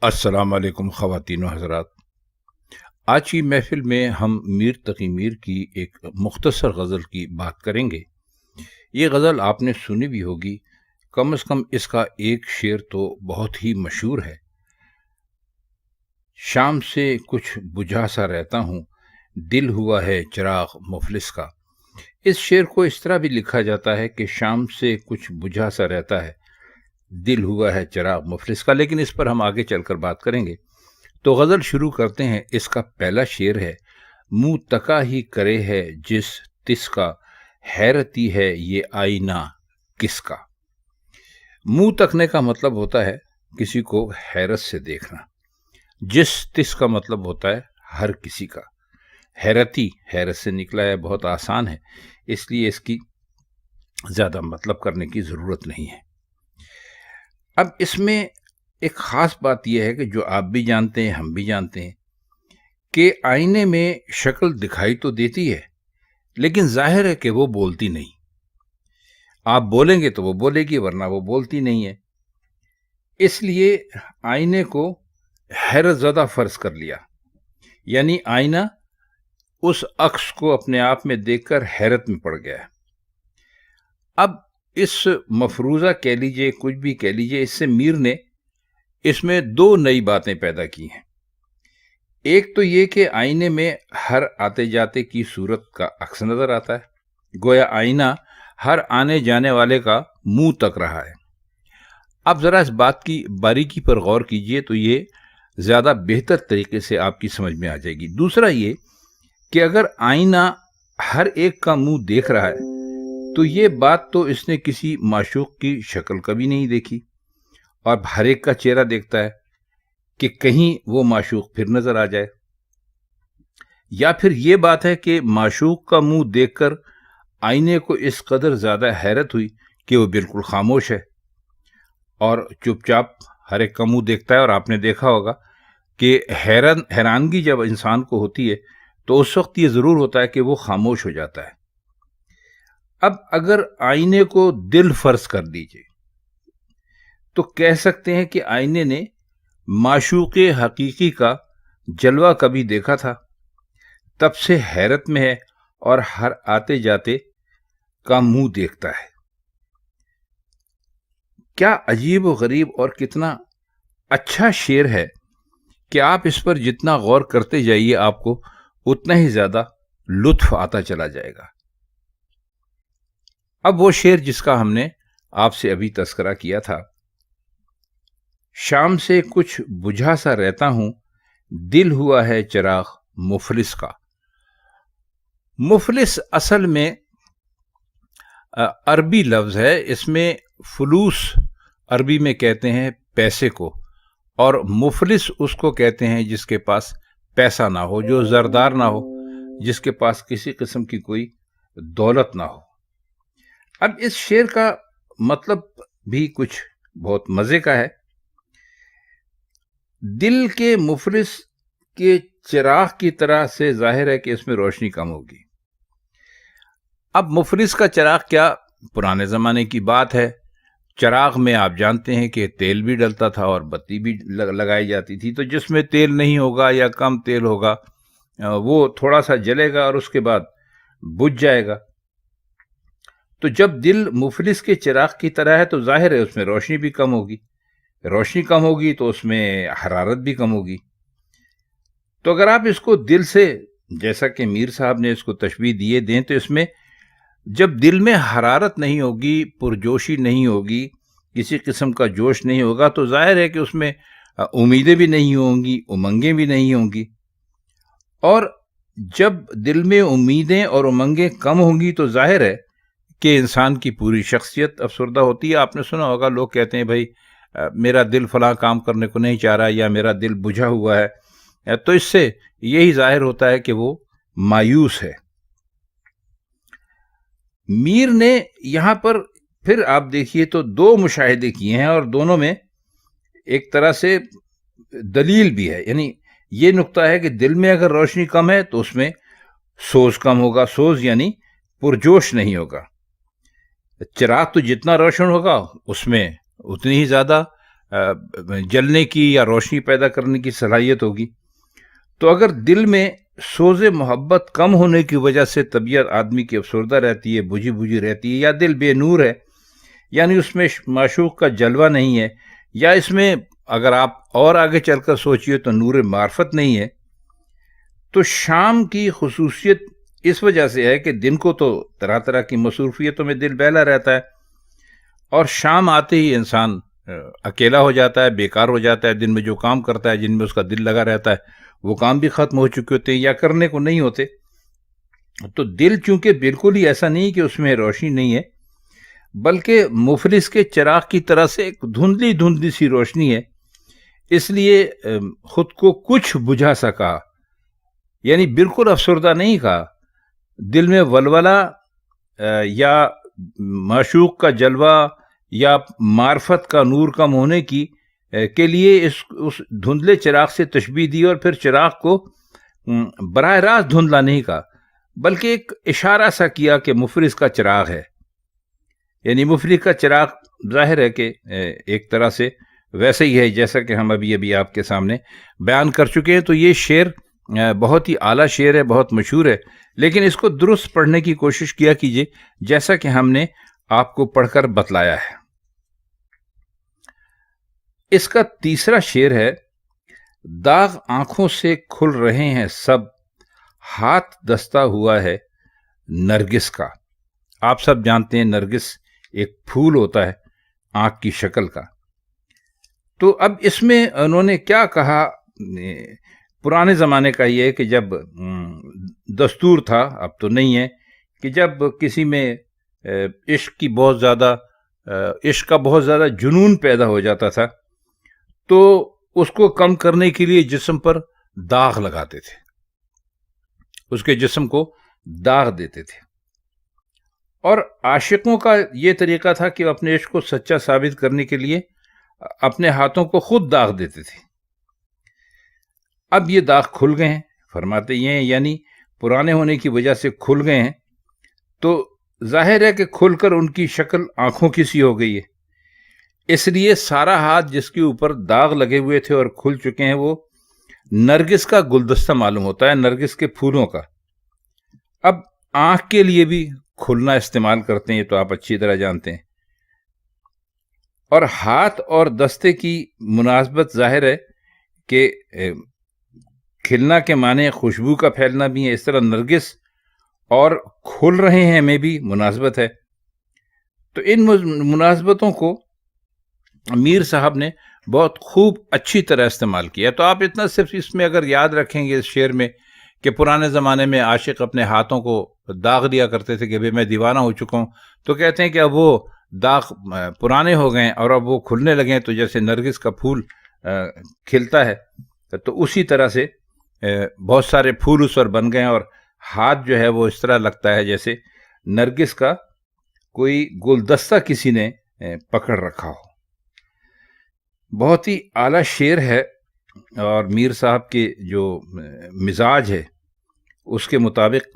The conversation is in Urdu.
السلام علیکم خواتین و حضرات. آج کی محفل میں ہم میر تقی میر کی ایک مختصر غزل کی بات کریں گے. یہ غزل آپ نے سنی بھی ہوگی، کم از کم اس کا ایک شعر تو بہت ہی مشہور ہے. شام سے کچھ بجھا سا رہتا ہوں، دل ہوا ہے چراغ مفلس کا. اس شعر کو اس طرح بھی لکھا جاتا ہے کہ شام سے کچھ بجھا سا رہتا ہے، دل ہوا ہے چراغ مفلس کا، لیکن اس پر ہم آگے چل کر بات کریں گے. تو غزل شروع کرتے ہیں. اس کا پہلا شعر ہے: منہ تکا ہی کرے ہے جس تس کا، حیرتی ہے یہ آئینہ کس کا. منہ تکنے کا مطلب ہوتا ہے کسی کو حیرت سے دیکھنا. جس تس کا مطلب ہوتا ہے ہر کسی کا. حیرتی حیرت سے نکلا ہے، بہت آسان ہے، اس لیے اس کی زیادہ مطلب کرنے کی ضرورت نہیں ہے. اب اس میں ایک خاص بات یہ ہے کہ جو آپ بھی جانتے ہیں، ہم بھی جانتے ہیں، کہ آئینے میں شکل دکھائی تو دیتی ہے، لیکن ظاہر ہے کہ وہ بولتی نہیں. آپ بولیں گے تو وہ بولے گی، ورنہ وہ بولتی نہیں ہے. اس لیے آئینے کو حیرت زدہ فرض کر لیا، یعنی آئینہ اس عکس کو اپنے آپ میں دیکھ کر حیرت میں پڑ گیا ہے. اب اس مفروضہ کہہ لیجئے، کچھ بھی کہہ لیجئے، اس سے میر نے اس میں دو نئی باتیں پیدا کی ہیں. ایک تو یہ کہ آئینے میں ہر آتے جاتے کی صورت کا عکس نظر آتا ہے، گویا آئینہ ہر آنے جانے والے کا منہ تک رہا ہے. اب ذرا اس بات کی باریکی پر غور کیجئے تو یہ زیادہ بہتر طریقے سے آپ کی سمجھ میں آ جائے گی. دوسرا یہ کہ اگر آئینہ ہر ایک کا منہ دیکھ رہا ہے تو یہ بات تو اس نے کسی معشوق کی شکل کبھی نہیں دیکھی، اور ہر ایک کا چہرہ دیکھتا ہے کہ کہیں وہ معشوق پھر نظر آ جائے. یا پھر یہ بات ہے کہ معشوق کا منہ دیکھ کر آئینے کو اس قدر زیادہ حیرت ہوئی کہ وہ بالکل خاموش ہے اور چپ چاپ ہر ایک کا منہ دیکھتا ہے. اور آپ نے دیکھا ہوگا کہ حیرانگی جب انسان کو ہوتی ہے تو اس وقت یہ ضرور ہوتا ہے کہ وہ خاموش ہو جاتا ہے. اب اگر آئینے کو دل فرض کر دیجئے تو کہہ سکتے ہیں کہ آئینے نے معشوق حقیقی کا جلوہ کبھی دیکھا تھا، تب سے حیرت میں ہے اور ہر آتے جاتے کا منہ دیکھتا ہے. کیا عجیب و غریب اور کتنا اچھا شعر ہے کہ آپ اس پر جتنا غور کرتے جائیے آپ کو اتنا ہی زیادہ لطف آتا چلا جائے گا. اب وہ شعر جس کا ہم نے آپ سے ابھی تذکرہ کیا تھا: شام سے کچھ بجھا سا رہتا ہوں، دل ہوا ہے چراغ مفلس کا. مفلس اصل میں عربی لفظ ہے. اس میں فلوس عربی میں کہتے ہیں پیسے کو، اور مفلس اس کو کہتے ہیں جس کے پاس پیسہ نہ ہو، جو زردار نہ ہو، جس کے پاس کسی قسم کی کوئی دولت نہ ہو. اب اس شعر کا مطلب بھی کچھ بہت مزے کا ہے. دل کے مفلس کے چراغ کی طرح سے ظاہر ہے کہ اس میں روشنی کم ہوگی. اب مفلس کا چراغ کیا پرانے زمانے کی بات ہے. چراغ میں آپ جانتے ہیں کہ تیل بھی ڈلتا تھا اور بتی بھی لگائی جاتی تھی. تو جس میں تیل نہیں ہوگا یا کم تیل ہوگا وہ تھوڑا سا جلے گا اور اس کے بعد بجھ جائے گا. تو جب دل مفلس کے چراغ کی طرح ہے تو ظاہر ہے اس میں روشنی بھی کم ہوگی. روشنی کم ہوگی تو اس میں حرارت بھی کم ہوگی. تو اگر آپ اس کو دل سے، جیسا کہ میر صاحب نے اس کو تشبیہ دیے دیں، تو اس میں جب دل میں حرارت نہیں ہوگی، پرجوشی نہیں ہوگی، کسی قسم کا جوش نہیں ہوگا، تو ظاہر ہے کہ اس میں امیدیں بھی نہیں ہوں گی، امنگیں بھی نہیں ہوں گی. اور جب دل میں امیدیں اور امنگیں کم ہوں گی تو ظاہر ہے کہ انسان کی پوری شخصیت افسردہ ہوتی ہے. آپ نے سنا ہوگا لوگ کہتے ہیں بھائی میرا دل فلاں کام کرنے کو نہیں چاہ رہا، یا میرا دل بجھا ہوا ہے. تو اس سے یہی ظاہر ہوتا ہے کہ وہ مایوس ہے. میر نے یہاں پر پھر آپ دیکھیے تو دو مشاہدے کیے ہیں، اور دونوں میں ایک طرح سے دلیل بھی ہے. یعنی یہ نقطہ ہے کہ دل میں اگر روشنی کم ہے تو اس میں سوز کم ہوگا. سوز یعنی پرجوش نہیں ہوگا. چراغ تو جتنا روشن ہوگا اس میں اتنی ہی زیادہ جلنے کی یا روشنی پیدا کرنے کی صلاحیت ہوگی. تو اگر دل میں سوز محبت کم ہونے کی وجہ سے طبیعت آدمی کی افسردہ رہتی ہے، بجھی بجھی رہتی ہے، یا دل بے نور ہے، یعنی اس میں معشوق کا جلوہ نہیں ہے، یا اس میں اگر آپ اور آگے چل کر سوچئے تو نور معرفت نہیں ہے، تو شام کی خصوصیت اس وجہ سے ہے کہ دن کو تو طرح طرح کی مصروفیتوں میں دل بہلا رہتا ہے، اور شام آتے ہی انسان اکیلا ہو جاتا ہے، بیکار ہو جاتا ہے. دن میں جو کام کرتا ہے، جن میں اس کا دل لگا رہتا ہے، وہ کام بھی ختم ہو چکے ہوتے ہیں یا کرنے کو نہیں ہوتے. تو دل چونکہ بالکل ہی ایسا نہیں کہ اس میں روشنی نہیں ہے، بلکہ مفلس کے چراغ کی طرح سے ایک دھندلی دھندلی سی روشنی ہے. اس لیے خود کو کچھ بجھا سکا، یعنی بالکل افسردہ نہیں کہا. دل میں ولولہ یا معشوق کا جلوہ یا معرفت کا نور کم ہونے کی کے لیے اس دھندلے چراغ سے تشبیہ دی، اور پھر چراغ کو براہ راست دھندلا نہیں کہا، بلکہ ایک اشارہ سا کیا کہ مفلس کا چراغ ہے. یعنی مفلس کا چراغ ظاہر ہے کہ ایک طرح سے ویسے ہی ہے جیسا کہ ہم ابھی آپ کے سامنے بیان کر چکے ہیں. تو یہ شعر بہت ہی اعلیٰ شعر ہے، بہت مشہور ہے، لیکن اس کو درست پڑھنے کی کوشش کیا کیجئے جیسا کہ ہم نے آپ کو پڑھ کر بتلایا ہے. اس کا تیسرا شعر ہے: داغ آنکھوں سے کھل رہے ہیں سب، ہاتھ دستہ ہوا ہے نرگس کا. آپ سب جانتے ہیں نرگس ایک پھول ہوتا ہے آنکھ کی شکل کا. تو اب اس میں انہوں نے کیا کہا، پرانے زمانے کا یہ ہے کہ جب دستور تھا، اب تو نہیں ہے، کہ جب کسی میں عشق کا بہت زیادہ جنون پیدا ہو جاتا تھا تو اس کو کم کرنے کے لیے جسم پر داغ لگاتے تھے، اس کے جسم کو داغ دیتے تھے. اور عاشقوں کا یہ طریقہ تھا کہ اپنے عشق کو سچا ثابت کرنے کے لیے اپنے ہاتھوں کو خود داغ دیتے تھے. اب یہ داغ کھل گئے ہیں، فرماتے یہ ہیں، یعنی پرانے ہونے کی وجہ سے کھل گئے ہیں. تو ظاہر ہے کہ کھل کر ان کی شکل آنکھوں کی سی ہو گئی ہے. اس لیے سارا ہاتھ جس کے اوپر داغ لگے ہوئے تھے اور کھل چکے ہیں وہ نرگس کا گلدستہ معلوم ہوتا ہے، نرگس کے پھولوں کا. اب آنکھ کے لیے بھی کھلنا استعمال کرتے ہیں، یہ تو آپ اچھی طرح جانتے ہیں. اور ہاتھ اور دستے کی مناسبت ظاہر ہے کہ کھلنا کے معنی خوشبو کا پھیلنا بھی ہے، اس طرح نرگس اور کھل رہے ہیں میں بھی مناسبت ہے. تو ان مناسبتوں کو میر صاحب نے بہت خوب اچھی طرح استعمال کیا. تو آپ اتنا صرف اس میں اگر یاد رکھیں گے اس شعر میں کہ پرانے زمانے میں عاشق اپنے ہاتھوں کو داغ دیا کرتے تھے کہ بھئی میں دیوانہ ہو چکا ہوں، تو کہتے ہیں کہ اب وہ داغ پرانے ہو گئے اور اب وہ کھلنے لگے ہیں، تو جیسے نرگس کا پھول کھلتا ہے تو اسی طرح سے بہت سارے پھول اس پر بن گئے ہیں، اور ہاتھ جو ہے وہ اس طرح لگتا ہے جیسے نرگس کا کوئی گلدستہ کسی نے پکڑ رکھا ہو. بہت ہی اعلیٰ شعر ہے، اور میر صاحب کے جو مزاج ہے اس کے مطابق